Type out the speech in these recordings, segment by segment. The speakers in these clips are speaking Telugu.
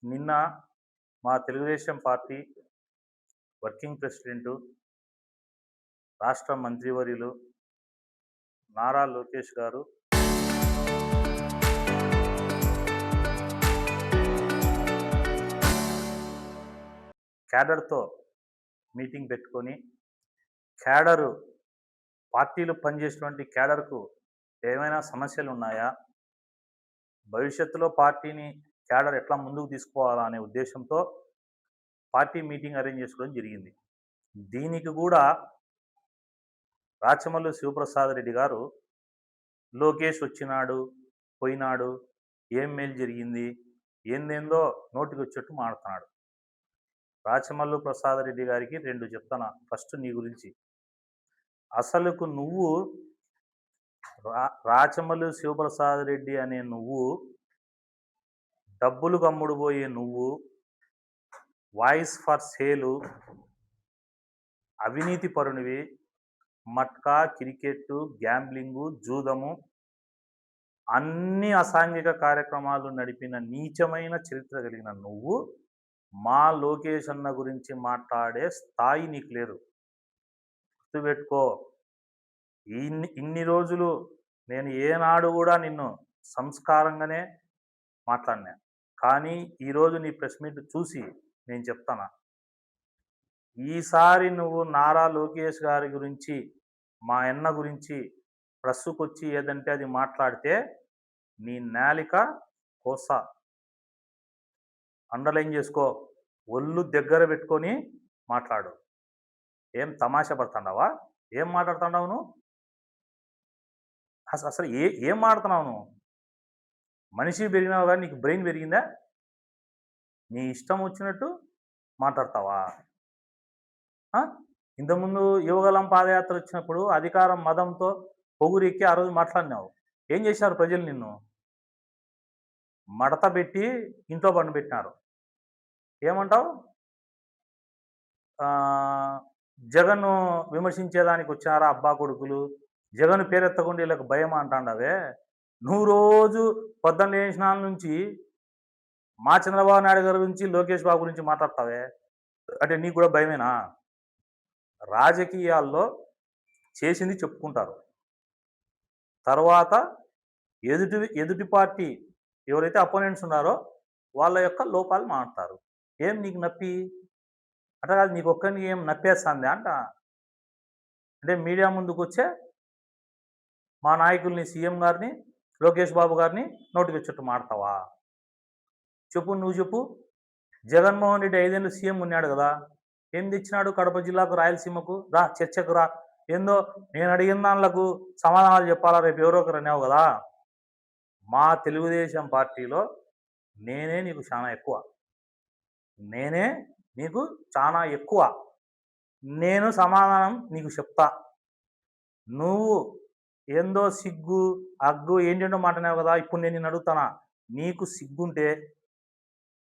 నిన్న మా తెలుగుదేశం పార్టీ వర్కింగ్ ప్రెసిడెంటు, రాష్ట్ర మంత్రివర్యులు నారా లోకేష్ గారు క్యాడర్‌తో మీటింగ్ పెట్టుకొని, క్యాడరు పార్టీలో పనిచేసేటువంటి క్యాడర్‌కు ఏమైనా సమస్యలున్నాయా? భవిష్యత్తులో పార్టీని క్యాడర్ ఎట్లా ముందుకు తీసుకుపోవాలా అనే ఉద్దేశంతో పార్టీ మీటింగ్ అరేంజ్ చేసుకోవడం జరిగింది. దీనికి గూడా రాచమల్లు శివప్రసాద్ రెడ్డి గారు లోకేష్ వచ్చినాడు, పోయినాడు, ఏం మేలు జరిగింది, ఏందేందో నోటికొచ్చేట్టు మాట్లాడుతున్నాడు. రాచమల్లు ప్రసాద్ రెడ్డి గారికి 2 చెప్తాను. ఫస్ట్ నీ గురించి. అసలుకు నువ్వు రాచమల్లు శివప్రసాద్ రెడ్డి అనే నువ్వు, డబ్బులు కమ్ముడుపోయే నువ్వు, వాయిస్ ఫర్ సేలు, అవినీతి పరునివి, మట్కా, క్రికెట్టు, గ్యాంబ్లింగు, జూదము, అన్ని అసాంఘిక కార్యక్రమాలు నడిపిన నీచమైన చరిత్ర కలిగిన నువ్వు మా లోకేష్ అన్న గురించి మాట్లాడే స్థాయి నీకు లేదు. గుర్తుపెట్టుకో. ఇన్ని రోజులు నేను ఏనాడు కూడా నిన్ను సంస్కారంగానే మాట్లాడినా. కానీ ఈరోజు నీ ప్రెస్ మీట్ చూసి నేను చెప్తాను, ఈసారి నువ్వు నారా లోకేష్ గారి గురించి, మా అన్న గురించి ప్రెస్సుకొచ్చి ఏదంటే అది మాట్లాడితే నీ నాలిక కోస. అండర్లైన్ చేసుకో. ఒళ్ళు దగ్గర పెట్టుకొని మాట్లాడు. ఏం తమాషా పడుతున్నావా? ఏం మాట్లాడుతున్నావు నువ్వు? అసలు ఏం మాట్లాడుతున్నావు నువ్వు? మనిషి పెరిగినావు కానీ నీకు బ్రెయిన్ పెరిగిందా? నీ ఇష్టం వచ్చినట్టు మాట్లాడతావా? ఇంతకుముందు యువగలం పాదయాత్ర వచ్చినప్పుడు అధికారం మదంతో పొగురెక్కి ఆ రోజు మాట్లాడినావు. ఏం చేశారు ప్రజలు నిన్ను? మడత పెట్టి ఇంట్లో పండుబెట్టినారు. ఏమంటావు? జగన్ విమర్శించేదానికి వచ్చారా అబ్బా కొడుకులు, జగన్ పేరెత్తకుండా వీళ్ళకి భయం అంటాండవే. నువ్వు రోజు పొద్దున్న లేచినాల నుంచి మా చంద్రబాబు నాయుడు గారి గురించి, లోకేష్ బాబు గురించి మాట్లాడతావే. అంటే నీకు కూడా భయమేనా? రాజకీయాల్లో చేసింది చెప్పుకుంటారు, తర్వాత ఎదుటి పార్టీ ఎవరైతే అపోనెంట్స్ ఉన్నారో వాళ్ళ యొక్క లోపాలు మాట్లాడతారు. ఏం నీకు నప్పి? అంటే కాదు, నీకు ఒక్కరికి ఏం నప్పేస్తుంది అంట. అంటే మీడియా ముందుకు వచ్చే మా నాయకుల్ని, సీఎం గారిని, లోకేష్ బాబు గారిని నోటికి వచ్చేట్టు మాడతావా? చెప్పు, నువ్వు చెప్పు. జగన్మోహన్ రెడ్డి 5 ఏళ్ళు సీఎం ఉన్నాడు కదా, ఏం తెచ్చినాడు కడప జిల్లాకు, రాయలసీమకు? రా చర్చకు రా. ఏందో నేను అడిగిన దానిలకు సమాధానాలు చెప్పాలా రేపు ఎవరో ఒకరు అనేవు కదా. మా తెలుగుదేశం పార్టీలో నేనే నీకు చాలా ఎక్కువ. నేను సమాధానం నీకు చెప్తా. నువ్వు ఏందో సిగ్గు, అగ్గు ఏంటంటో మాట్లాడినావు కదా. ఇప్పుడు నేను నిన్ను అడుగుతానా, నీకు సిగ్గుంటే,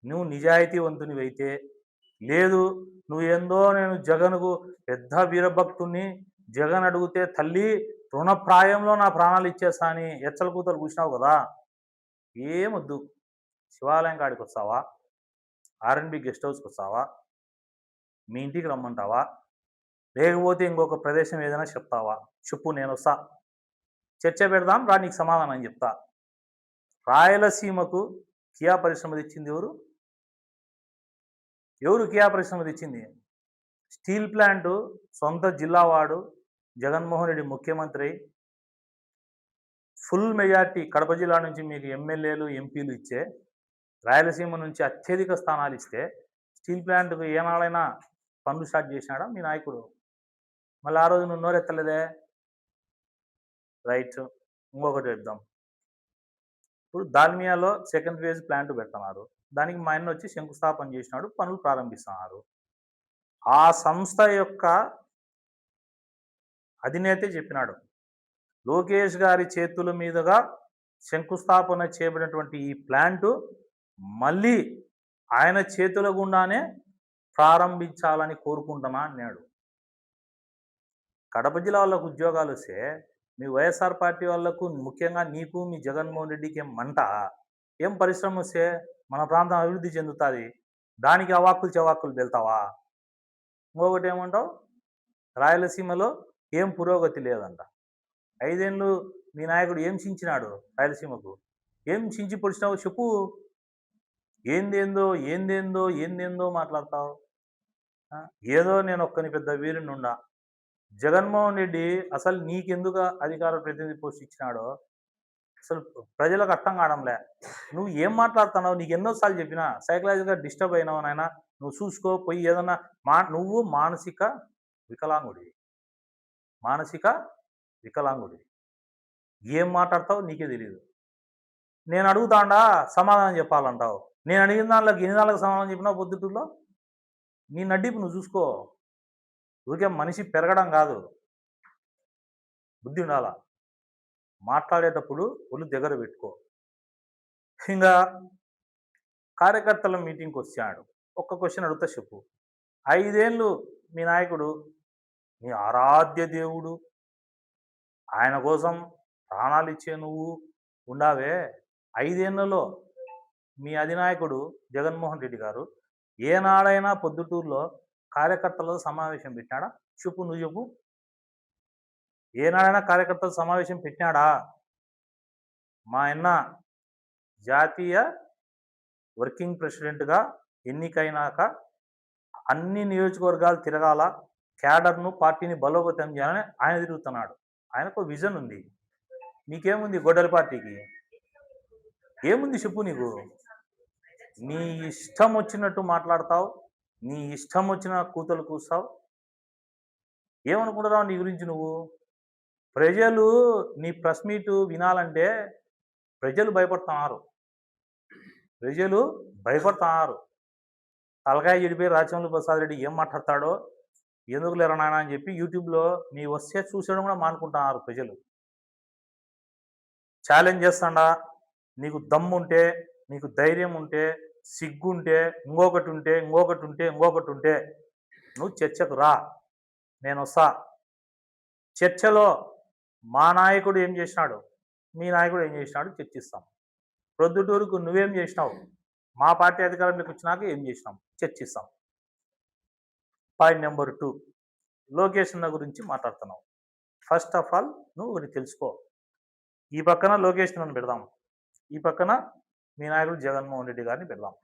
నువ్వు నిజాయితీవంతునివైతే, లేదు నువ్వు ఏందో నేను జగన్కు పెద్ద వీరభక్తుని, జగన్ అడిగితే తల్లి రుణప్రాయంలో నా ప్రాణాలు ఇచ్చేస్తా అని ఎచ్చల కూతలు కూర్చున్నావు కదా. ఏమొద్దు, శివాలయం కాడికి వస్తావా, ఆర్ఎన్బి గెస్ట్ హౌస్కి వస్తావా, మీ ఇంటికి రమ్మంటావా, లేకపోతే ఇంకొక ప్రదేశం ఏదైనా చెప్తావా? చెప్పు, నేను వస్తా, చర్చ పెడదాం రా, నీకు సమాధానం చెప్తా. రాయలసీమకు కియా పరిశ్రమ తెచ్చింది ఎవరు? కియా పరిశ్రమ తెచ్చింది? స్టీల్ ప్లాంటు సొంత జిల్లావాడు జగన్మోహన్ రెడ్డి ముఖ్యమంత్రి, ఫుల్ మెజార్టీ కడప జిల్లా నుంచి మీకు ఎమ్మెల్యేలు, ఎంపీలు ఇచ్చే, రాయలసీమ నుంచి అత్యధిక స్థానాలు ఇస్తే స్టీల్ ప్లాంట్కు ఏనాడైనా పనులు స్టార్ట్ చేసినాడా మీ నాయకుడు? మళ్ళీ ఆ రోజు నువ్వు నోరెత్తలేదే. రైట్, ఇంకొకటి చెప్దాం. ఇప్పుడు దాల్మియాలో సెకండ్ ఫేజ్ ప్లాంట్ పెడుతున్నారు. దానికి మా ఆయన వచ్చి శంకుస్థాపన చేసినాడు, పనులు ప్రారంభిస్తున్నారు. ఆ సంస్థ యొక్క అధినేతే చెప్పినాడు, లోకేష్ గారి చేతుల మీదుగా శంకుస్థాపన చేయబడినటువంటి ఈ ప్లాంటు మళ్ళీ ఆయన చేతుల గుండానే ప్రారంభించాలని కోరుకుంటున్నా అన్నాడు. కడప జిల్లా వాళ్ళకు ఉద్యోగాలు వస్తే మీ వైఎస్ఆర్ పార్టీ వాళ్లకు, ముఖ్యంగా నీకు, మీ జగన్మోహన్ రెడ్డికి ఏం మంట? ఏం పరిశ్రమ వస్తే మన ప్రాంతం అభివృద్ధి చెందుతుంది, దానికి అవాక్కులు చెవాక్కులు వెళ్తావా? ఇంకొకటి ఏమంటావు, రాయలసీమలో ఏం పురోగతి లేదంట. 5 ఏళ్ళు మీ నాయకుడు ఏం చించినాడు రాయలసీమకు? ఏం చించి పొడిచినావు చెప్పు. ఏందేందో ఏందేందో ఏందేందో మాట్లాడతావు. ఏదో నేను ఒక్కని పెద్ద వీరునుండా. జగన్మోహన్ రెడ్డి అసలు నీకెందుకు అధికార ప్రతినిధి పోస్ట్ ఇచ్చినాడో అసలు ప్రజలకు అర్థం కావడంలే. నువ్వు ఏం మాట్లాడుతున్నావు? నీకు ఎన్నోసార్లు చెప్పినా సైకలాజికల్గా డిస్టర్బ్ అయినావు నాయన, నువ్వు చూసుకో పోయి ఏదన్నా నువ్వు మానసిక వికలాంగుడివి, మానసిక వికలాంగుడివి. ఏం మాట్లాడతావు నీకే తెలియదు. నేను అడుగుతాండా సమాధానం చెప్పాలంటావు. నేను అడిగిన దాంట్లోకి ఎన్ని దానికి సమాధానం చెప్పినావు పొద్దుటూరులో? నీ నడ్డిపు నువ్వు చూసుకో. ఊరికే మనిషి పెరగడం కాదు, బుద్ధి ఉండాలా. మాట్లాడేటప్పుడు ఒళ్ళు దగ్గర పెట్టుకో. ఇంకా కార్యకర్తల మీటింగ్కి వచ్చాడు. ఒక్క క్వశ్చన్ అడుగుతా చెప్పు. 5 ఏళ్ళు మీ నాయకుడు, మీ ఆరాధ్య దేవుడు, ఆయన కోసం ప్రాణాలు ఇచ్చే నువ్వు ఉండావే. 5 ఏళ్లలో మీ అధినాయకుడు జగన్మోహన్ రెడ్డి గారు ఏనాడైనా పొద్దుటూరులో కార్యకర్తలతో సమావేశం పెట్టినాడా చెప్పు, నువ్వు చెప్పు. ఏనాడైనా కార్యకర్తల సమావేశం పెట్టినాడా? మా అన్న జాతీయ వర్కింగ్ ప్రెసిడెంట్గా ఎన్నికైనాక అన్ని నియోజకవర్గాలు తిరగాల, క్యాడర్ను పార్టీని బలోపేతం చేయాలని ఆయన తిరుగుతున్నాడు. ఆయనకు విజన్ ఉంది. నీకేముంది? గొడ్డలి పార్టీకి ఏముంది చెప్పు. నీకు నీ ఇష్టం వచ్చినట్టు మాట్లాడతావు, నీ ఇష్టం వచ్చిన కూతలు కూస్తావు. ఏమనుకుంటున్నావు నీ గురించి నువ్వు? ప్రజలు నీ ప్రెస్ మీటు వినాలంటే ప్రజలు భయపడుతున్నారు, ప్రజలు భయపడుతున్నారు. తలకాయ చెడిపోయి రాచమల్లి ప్రసాద్ రెడ్డి ఏం మాట్లాడతాడో ఎందుకు లేరా నాయన అని చెప్పి యూట్యూబ్లో నీ వస్తే చూసేయడం కూడా మానుకుంటున్నారు ప్రజలు. ఛాలెంజ్ చేస్తాడా, నీకు దమ్ముంటే, నీకు ధైర్యం ఉంటే, సిగ్గుంటే, ఇంకొకటి ఉంటే ఇంకొకటి ఉంటే ఇంకొకటి ఉంటే నువ్వు చర్చకు రా, నేను వస్తా. చర్చలో మా నాయకుడు ఏం చేసినాడు, మీ నాయకుడు ఏం చేసినాడు చర్చిస్తాం. ప్రొద్దుటూరుకు నువ్వేం చేసినావు, మా పార్టీ అధికారంలోకి వచ్చినాక ఏం చేసినాం చర్చిస్తాం. పాయింట్ నెంబర్ 2, లోకేష్ అన్న గురించి మాట్లాడుతున్నావు. ఫస్ట్ ఆఫ్ ఆల్ నువ్వు ఒకటి తెలుసుకో. ఈ పక్కన లోకేష్ అన్నను పెడదాం, ఈ పక్కన మీ నాయకుడు జగన్మోహన్ రెడ్డి గారిని పెడదాం.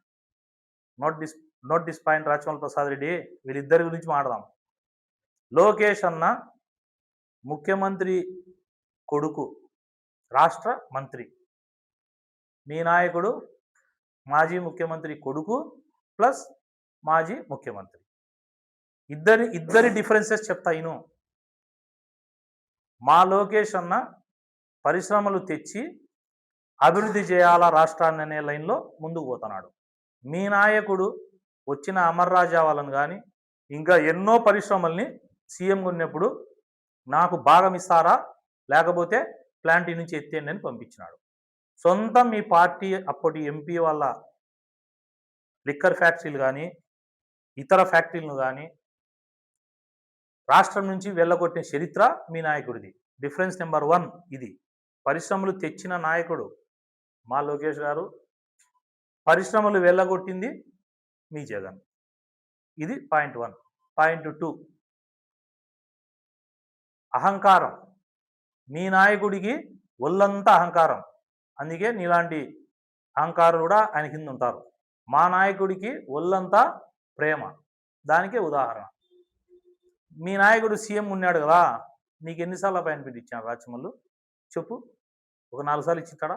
Note this point Rachamalli Prasad Reddy, వీళ్ళిద్దరి గురించి మాట్లాడదాం. లోకేష్ అన్న ముఖ్యమంత్రి కొడుకు, రాష్ట్ర మంత్రి. మీ నాయకుడు మాజీ ముఖ్యమంత్రి కొడుకు ప్లస్ మాజీ ముఖ్యమంత్రి. ఇద్దరి డిఫరెన్సెస్ చెప్తా ఇను. మా లోకేష్ అన్న పరిశ్రమలు తెచ్చి అభివృద్ధి చేయాలా రాష్ట్రాన్ని అనే లైన్లో ముందుకు పోతున్నాడు. మీ నాయకుడు వచ్చిన అమర్ రాజా వాళ్ళని కానీ ఇంకా ఎన్నో పరిశ్రమల్ని సీఎంగా ఉన్నప్పుడు నాకు భాగం ఇస్తారా లేకపోతే ప్లాంట్ నుంచి ఎత్తేయండి అని పంపించినాడు. సొంతం మీ పార్టీ అప్పటి ఎంపీ వాళ్ళ లిక్కర్ ఫ్యాక్టరీలు కానీ ఇతర ఫ్యాక్టరీలను కానీ రాష్ట్రం నుంచి వెళ్ళగొట్టిన చరిత్ర మీ నాయకుడిది. డిఫరెన్స్ నెంబర్ 1 ఇది. పరిశ్రమలు తెచ్చిన నాయకుడు మా లోకేష్ గారు, పరిశ్రమలు వెళ్ళగొట్టింది మీ జగన్. ఇది పాయింట్ 1. పాయింట్ 2, అహంకారం. మీ నాయకుడికి ఒళ్ళంతా అహంకారం, అందుకే నీలాంటి అహంకారులు కూడా ఆయన కింద ఉంటారు. మా నాయకుడికి ఒళ్ళంతా ప్రేమ, దానికే ఉదాహరణ. మీ నాయకుడు సీఎం ఉన్నాడు కదా, నీకు ఎన్నిసార్లు అపాయింట్మెంట్ ఇచ్చాడు రాచమల్లు చెప్పు? ఒక 4 సార్లు ఇచ్చింటాడా?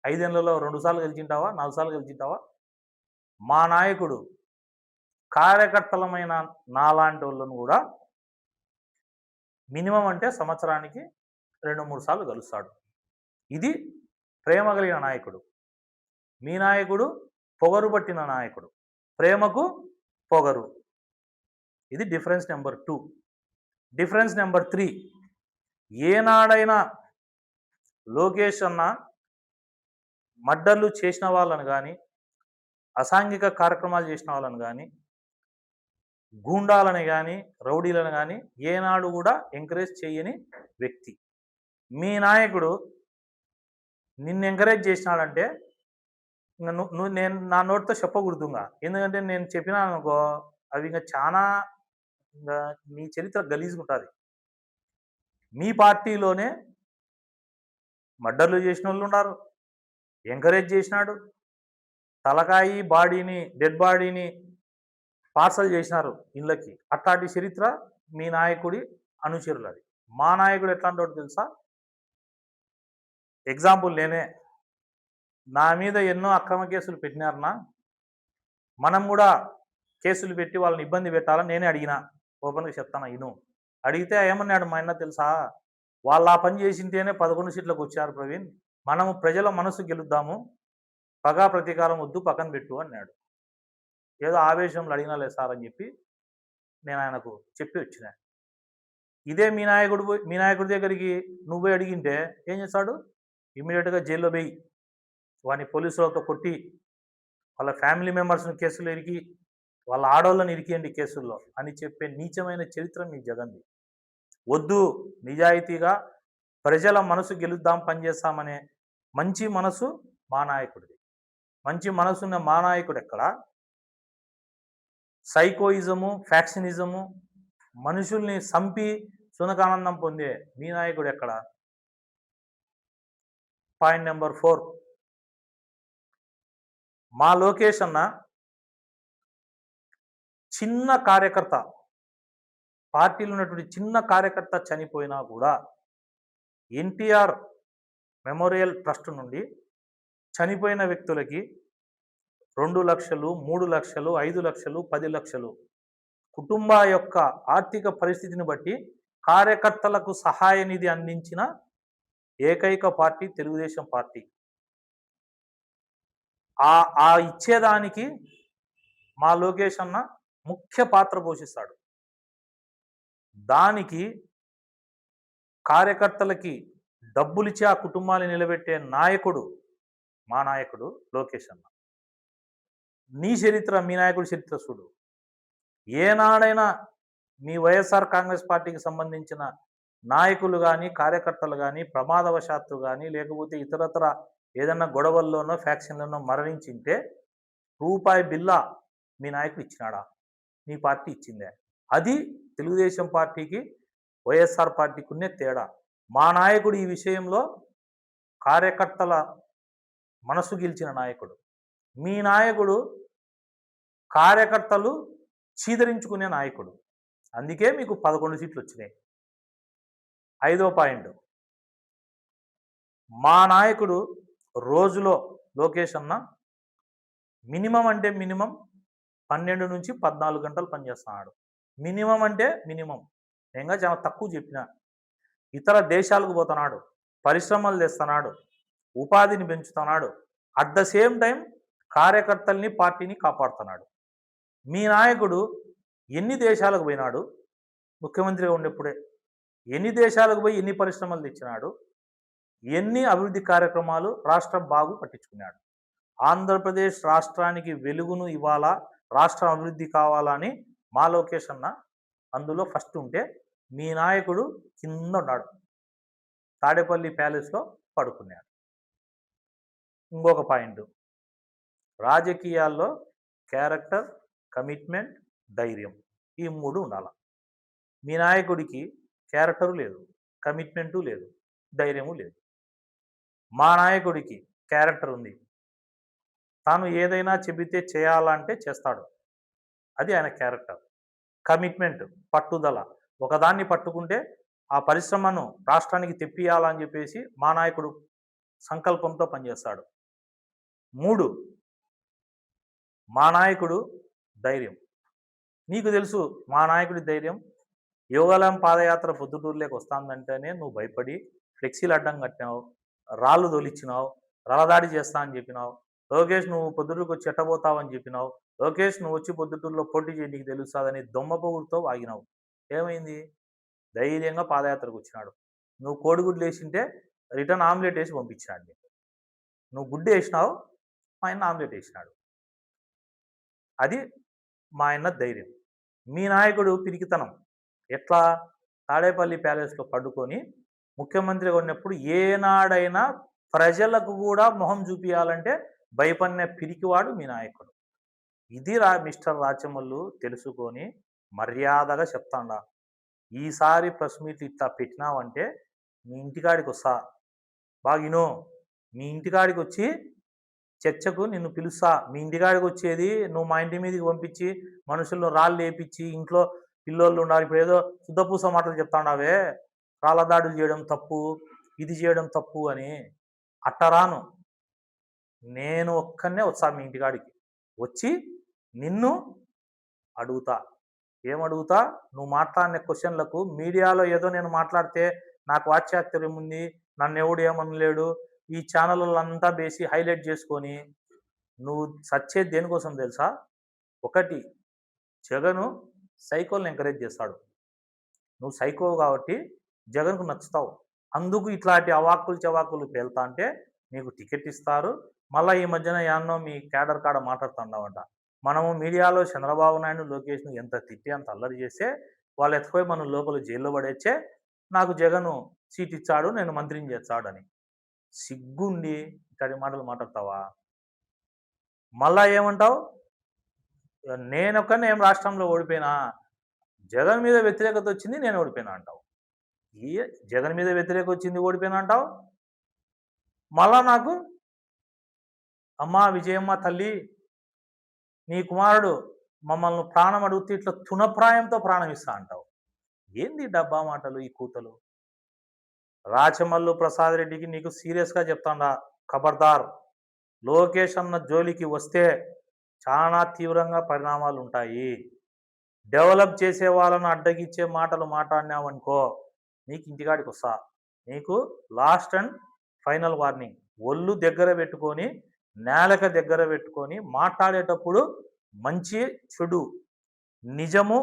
5 ఏళ్లలో 2 సార్లు గెలిచింటావా, 4 సార్లు గెలిచింటావా? మా నాయకుడు కార్యకర్తలమైన నాలాంటి వాళ్ళను కూడా మినిమం అంటే సంవత్సరానికి 2-3 సార్లు కలుస్తాడు. ఇది ప్రేమ కలిగిన నాయకుడు. మీ నాయకుడు పొగరు పట్టిన నాయకుడు, ప్రేమకు పొగరు. ఇది డిఫరెన్స్ నెంబర్ 2. డిఫరెన్స్ నెంబర్ 3, ఏనాడైనా లోకేష్ అన్న మర్డర్లు చేసిన వాళ్ళని కానీ అసాంఘిక కార్యక్రమాలు చేసిన వాళ్ళని కానీ గూండాలని కానీ రౌడీలను కానీ ఏనాడు కూడా ఎంకరేజ్ చేయని వ్యక్తి. మీ నాయకుడు నిన్ను ఎంకరేజ్ చేసినాడంటే నేను నా నోటితో చెప్పకూడదు ఇంగ. ఎందుకంటే నేను చెప్పినాననుకో అవి ఇంగ చానా ఇంగ నీ చరిత్ర గలీజుగుంటాది. మీ పార్టీలోనే మర్డర్‌లు చేసినోళ్ళుండారు. ఎంకరేజ్ చేసినాడు. తలకాయి, బాడీని డెడ్ బాడీని పార్సల్ చేసినారు ఇళ్ళకి. అట్లాంటి చరిత్ర మీ నాయకుడి అనుచరులది. మా నాయకుడు ఎట్లాంటోడో తెలుసా? ఎగ్జాంపుల్ నేనే. నా మీద ఎన్నో అక్రమ కేసులు పెట్టినారన్న. మనం గూడా కేసులు పెట్టి వాళ్ళని ఇబ్బంది పెట్టాలని నేనే అడిగినా. ఓపెన్‌గా చెప్తాను ఇను. అడిగితే ఏమన్నాడు మా అన్న తెలుసా? వాళ్ళు ఆ పని చేసింటేనే 11 సీట్లకొచ్చారు ప్రవీణ్. మనము ప్రజల మనసు గెలుద్దాము. పగా ప్రతీకారం వద్దు పక్కన పెట్టు అన్నాడు. ఏదో ఆవేశంలో అడిగినాలే సార్ అని చెప్పి నేను ఆయనకు చెప్పి వచ్చినా. ఇదే మీ నాయకుడి దగ్గరికి నువ్వు పోయి అడిగింటే ఏం చేస్తాడు? ఇమ్మీడియేట్‌గా జైల్‌లో వెయ్యి. వాడిని పోలీసులతో కొట్టి, వాళ్ళ ఫ్యామిలీ మెంబర్స్‌ని కేసులో ఇరికి, వాళ్ళ ఆడోళ్ళని ఇరికియండి కేసుల్లో అని చెప్పే నీచమైన చరిత్ర మీ జగన్‌ది. వద్దు నిజాయితీగా ప్రజల మనసు గెలుద్దాం పనిచేస్తామనే మంచి మనసు మా నాయకుడిది. మంచి మనసున్న మా నాయకుడెక్కడ? సైకోయిజము, ఫ్యాక్షనిజము, మనుషుల్ని సంపి సునకానందం పొందే మీ నాయకుడెక్కడ? పాయింట్ నెంబర్ 4 మా లోకేష్ అన్న చిన్న కార్యకర్త, పార్టీలో ఉన్నటువంటి చిన్న కార్యకర్త చనిపోయినా కూడా ఎన్టీఆర్ మెమోరియల్ ట్రస్ట్ నుండి చనిపోయిన వ్యక్తులకి 2,00,000, 3,00,000, 5,00,000, 10,00,000 కుటుంబ యొక్క ఆర్థిక పరిస్థితిని బట్టి కార్యకర్తలకు సహాయ నిధి అందించిన ఏకైక పార్టీ తెలుగుదేశం పార్టీ. ఆ ఇచ్చేదానికి మా లోకేష్ అన్న ముఖ్య పాత్ర పోషిస్తాడు. దానికి కార్యకర్తలకి డబ్బులిచ్చి ఆ కుటుంబాన్ని నిలబెట్టే నాయకుడు మా నాయకుడు లోకేష్ అన్న. నీ చరిత్ర, మీ నాయకుడి చరిత్ర చూడు. ఏనాడైనా మీ వైఎస్ఆర్ కాంగ్రెస్ పార్టీకి సంబంధించిన నాయకులు కానీ, కార్యకర్తలు కానీ ప్రమాదవశాత్తు కానీ లేకపోతే ఇతరత్ర ఏదన్నా గొడవల్లోనో, ఫ్యాక్షన్‌లోనో మరణించింటే రూపాయి బిల్లా మీ నాయకుడు ఇచ్చినాడా? మీ పార్టీ ఇచ్చిందే. అది తెలుగుదేశం పార్టీకి, వైఎస్ఆర్ పార్టీకి ఉన్నే తేడా. మా నాయకుడు ఈ విషయంలో కార్యకర్తల మనసు గెలిచిన నాయకుడు. మీ నాయకుడు కార్యకర్తలు చీదరించుకునే నాయకుడు. అందుకే మీకు 11 సీట్లు వచ్చినాయి. 5వ పాయింట్, మా నాయకుడు రోజులో లోకేష్ అన్న మినిమం అంటే మినిమం 12 నుంచి 14 గంటలు పనిచేస్తున్నాడు. మినిమం అంటే మినిమం. నేను చాలా తక్కువ చెప్పిన. ఇతర దేశాలకు పోతున్నాడు, పరిశ్రమలు తెస్తున్నాడు, ఉపాధిని పెంచుతున్నాడు. అట్ ద సేమ్ టైం కార్యకర్తల్ని, పార్టీని కాపాడుతున్నాడు. మీ నాయకుడు ఎన్ని దేశాలకు పోయినాడు ముఖ్యమంత్రిగా ఉన్నప్పుడే? ఎన్ని దేశాలకు పోయి ఎన్ని పరిశ్రమలు తెచ్చినాడు? ఎన్ని అభివృద్ధి కార్యక్రమాలు రాష్ట్రం బాగు పట్టించుకున్నాడు? ఆంధ్రప్రదేశ్ రాష్ట్రానికి వెలుగును ఇవ్వాలా, రాష్ట్రం అభివృద్ధి కావాలని మా లోకేష్ అన్న అందులో ఫస్ట్ ఉంటే, మీ నాయకుడు కింద ఉన్నాడు, తాడేపల్లి ప్యాలెస్లో పడుకున్నాడు. ఇంకొక పాయింట్, రాజకీయాల్లో క్యారెక్టర్, కమిట్మెంట్, ధైర్యం ఈ 3 ఉండాలి. మీ నాయకుడికి క్యారెక్టరు లేదు, కమిట్మెంటు లేదు, ధైర్యము లేదు. మా నాయకుడికి క్యారెక్టర్ ఉంది. తాను ఏదైనా చెబితే చేయాలంటే చేస్తాడు. అది ఆయన క్యారెక్టర్. కమిట్మెంట్, పట్టుదల. ఒకదాన్ని పట్టుకుంటే ఆ పరిశ్రమను రాష్ట్రానికి తెప్పియాలని చెప్పేసి మా నాయకుడు సంకల్పంతో పనిచేస్తాడు. 3, మా నాయకుడు ధైర్యం. నీకు తెలుసు మా నాయకుడి ధైర్యం. యోగాలం పాదయాత్ర పొద్దుటూరులోకి వస్తుందంటేనే నువ్వు భయపడి ఫ్లెక్సీలు అడ్డం కట్టినావు, రాళ్ళు తొలిచ్చినావు, రలదాడి చేస్తా అని చెప్పినావు. లోకేష్ నువ్వు పొద్దుటూరుకు వచ్చి ఎట్టబోతావని చెప్పినావు. లోకేష్ నువ్వు వచ్చి పొద్దుటూరులో పోటీ చేయి నీకు తెలుస్తుందని దొమ్మ పొగుడుతో వాగినావు. ఏమైంది? ధైర్యంగా పాదయాత్రకు వచ్చినాడు. నువ్వు కోడిగుడ్లు వేసింటే రిటర్న్ ఆమ్లెట్ వేసి పంపించాడు. నువ్వు గుడ్డు వేసినావు, మా ఆయన ఆమ్లెట్ వేసినాడు. అది మా ఆయన ధైర్యం. మీ నాయకుడు పిరికితనం. ఎట్లా? తాడేపల్లి ప్యాలెస్లో పడుకొని ముఖ్యమంత్రిగా ఉన్నప్పుడు ఏనాడైనా ప్రజలకు కూడా మొహం చూపియాలంటే భయపడిన పిరికివాడు మీ నాయకుడు. ఇది మిస్టర్ రాచమల్లు తెలుసుకొని మర్యాదగా చెప్తాండా. ఈసారి ప్రెస్ మీట్ ఇట్లా పెట్టినావంటే మీ ఇంటికాడికొస్తా. బాగా ఇను. మీ ఇంటికాడికొచ్చి చర్చకు నిన్ను పిలుస్తా. మీ ఇంటికాడికొచ్చేది నువ్వు మా ఇంటి మీదకి పంపించి, మనుషులను రాళ్ళేపిచ్చి, ఇంట్లో పిల్లోళ్ళుండారు. ఇప్పుడేదో శుద్ధపూస మాటలు చెప్తాండావే, రాళ్ళ దాడులు చేయడం తప్పు, ఇది చేయడం తప్పు అని. అట్ట రాను. నేను ఒక్కడినే వస్తా మీ ఇంటికాడికి. వచ్చి నిన్ను అడుగుతా. ఏమడుగుతా? నువ్వు మాట్లాడిన క్వెషన్లకు మీడియాలో ఏదో నేను మాట్లాడితే నాకు వాక్చాతుర్యం ఉంది, నన్నెవడు ఏమనలేడు, ఈ ఛానళ్ళంతా వేసి హైలైట్ చేసుకొని నువ్వు సచ్చేది దేనికోసం తెలుసా? ఒకటి, జగను సైకోల్ని ఎంకరేజ్ చేస్తాడు. నువ్వు సైకో కాబట్టి జగన్కు నచ్చుతావు. అందుకు ఇట్లాంటి అవాక్కులు చవాకులు పేలుతా అంటే నీకు టికెట్ ఇస్తారు. మళ్ళీ ఈ మధ్యన యాన్నో మీ క్యాడర్ కాడ మాట్లాడుతున్నావంట. మనము మీడియాలో చంద్రబాబు నాయుడు, లోకేష్ను ఎంత తిట్టి అంత అల్లరి చేస్తే వాళ్ళు ఎత్తుకుపోయి మనం లోపల జైల్లో పడేచ్చే నాకు జగను సీట్ ఇచ్చాడు, నేను మంత్రిని చేస్తాడని. సిగ్గుండి ఇట్లాంటి మాటలు మాట్లాడతావా? మళ్ళా ఏమంటావు? నేనొక్కనే ఏం రాష్ట్రంలో ఓడిపోయినా, జగన్ మీద వ్యతిరేకత వచ్చింది నేను ఓడిపోయినా అంటావు. ఈ జగన్ మీద వ్యతిరేకత వచ్చింది ఓడిపోయినా అంటావు. మళ్ళా నాకు అమ్మా విజయమ్మ తల్లి, నీ కుమారుడు మమ్మల్ని ప్రాణం అడిగితే ఇట్లా తునప్రాయంతో ప్రాణం ఇస్తా అంటావు. ఏంది డబ్బా మాటలు, ఈ కూతలు? రాచమల్లు ప్రసాద్ రెడ్డికి నీకు సీరియస్గా చెప్తాండా, ఖబర్దార్. లోకేష్ అన్న జోలికి వస్తే చాలా తీవ్రంగా పరిణామాలు ఉంటాయి. డెవలప్ చేసే వాళ్ళను అడ్డగిచ్చే మాటలు మాట్లాడినావనుకో నీకు ఇంటికాడికి వస్తా. నీకు లాస్ట్ అండ్ ఫైనల్ వార్నింగ్. ఒళ్ళు దగ్గర పెట్టుకొని, నేలక దగ్గర పెట్టుకొని మాట్లాడేటప్పుడు మంచి చెడు, నిజము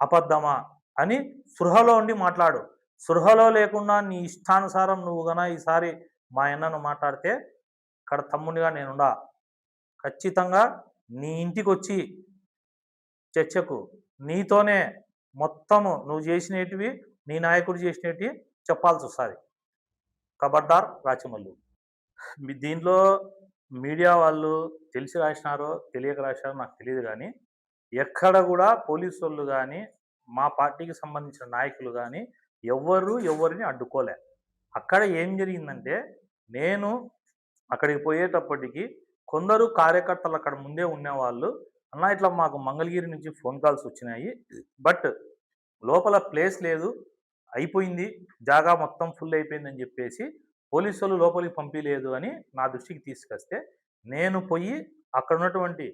అబద్ధమా అని స్పృహలో ఉండి మాట్లాడు. స్పృహలో లేకుండా నీ ఇష్టానుసారం నువ్వు గన ఈసారి మా అన్నను మాట్లాడితే ఇక్కడ తమ్ముడిగా నేనుండా. ఖచ్చితంగా నీ ఇంటికి వచ్చి చర్చకు నీతోనే మొత్తము నువ్వు చేసినటివి, నీ నాయకుడు చేసినవి చెప్పాల్సి వస్తుంది. ఖబర్దార్ రాచమల్లు. దీంట్లో మీడియా వాళ్ళు తెలిసి రాసినారో తెలియక రాసినారో నాకు తెలియదు, కానీ ఎక్కడ కూడా పోలీసు వాళ్ళు కానీ మా పార్టీకి సంబంధించిన నాయకులు కానీ ఎవరిని అడ్డుకోలే. అక్కడ ఏం జరిగిందంటే, నేను అక్కడికి పోయేటప్పటికి కొందరు కార్యకర్తలు అక్కడ ముందే ఉండేవాళ్ళు, అన్న ఇట్లా మాకు మంగళగిరి నుంచి ఫోన్ కాల్స్ వచ్చినాయి, బట్ లోపల ప్లేస్ లేదు, అయిపోయింది, జాగా మొత్తం ఫుల్ అయిపోయిందని చెప్పేసి పోలీసు వాళ్ళు లోపలికి పంపించలేదు అని నా దృష్టికి తీసుకొస్తే, నేను పోయి అక్కడ ఉన్నటువంటి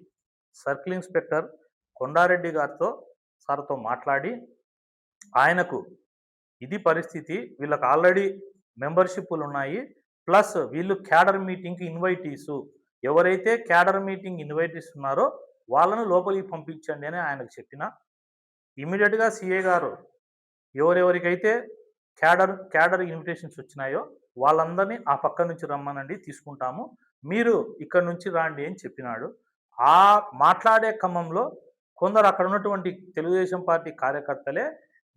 సర్కిల్ ఇన్స్పెక్టర్ కొండారెడ్డి సార్తో మాట్లాడి ఆయనకు ఇది పరిస్థితి, వీళ్ళకి ఆల్రెడీ మెంబర్షిప్లు ఉన్నాయి, ప్లస్ వీళ్ళు క్యాడర్ మీటింగ్కి ఇన్వైటీసు, ఎవరైతే క్యాడర్ మీటింగ్ ఇన్వైటీస్ ఉన్నారో వాళ్ళను లోపలికి పంపించండి అని ఆయనకు చెప్పిన. ఇమీడియట్గా సిఐ గారు ఎవరెవరికైతే క్యాడర్ ఇన్విటేషన్స్ వచ్చినాయో వాళ్ళందరినీ ఆ పక్క నుంచి రమ్మనండి, తీసుకుంటాము, మీరు ఇక్కడ నుంచి రాండి అని చెప్పినాడు. ఆ మాట్లాడే క్రమంలో కొందరు అక్కడ ఉన్నటువంటి తెలుగుదేశం పార్టీ కార్యకర్తలే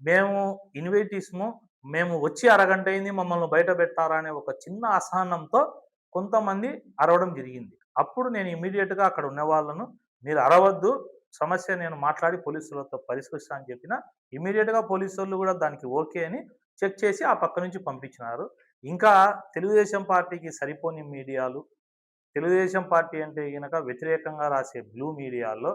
మేము ఇన్వైటీస్ము, మేము వచ్చి అరగంట అయింది, మమ్మల్ని బయట పెట్టారా అనే ఒక చిన్న అసహనంతో కొంతమంది అరవడం జరిగింది. అప్పుడు నేను ఇమీడియట్గా అక్కడ ఉన్న వాళ్ళను, మీరు అరవద్దు, సమస్య నేను మాట్లాడి పోలీసులతో పరిష్కరిస్తా అని చెప్పిన. ఇమీడియట్గా పోలీసు వాళ్ళు కూడా దానికి ఓకే అని చెక్ చేసి ఆ పక్క నుంచి పంపించినారు. ఇంకా తెలుగుదేశం పార్టీకి సరిపోని మీడియాలు, తెలుగుదేశం పార్టీ అంటే కనుక వ్యతిరేకంగా రాసే బ్లూ మీడియాల్లో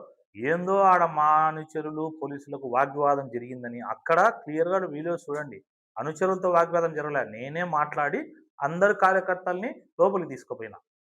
ఏందో ఆడ మా అనుచరులు పోలీసులకు వాగ్వాదం జరిగిందని, అక్కడ క్లియర్గా వీడియో చూడండి, అనుచరులతో వాగ్వాదం జరగలే, నేనే మాట్లాడి అందరు కార్యకర్తల్ని లోపలికి తీసుకుపోయినా.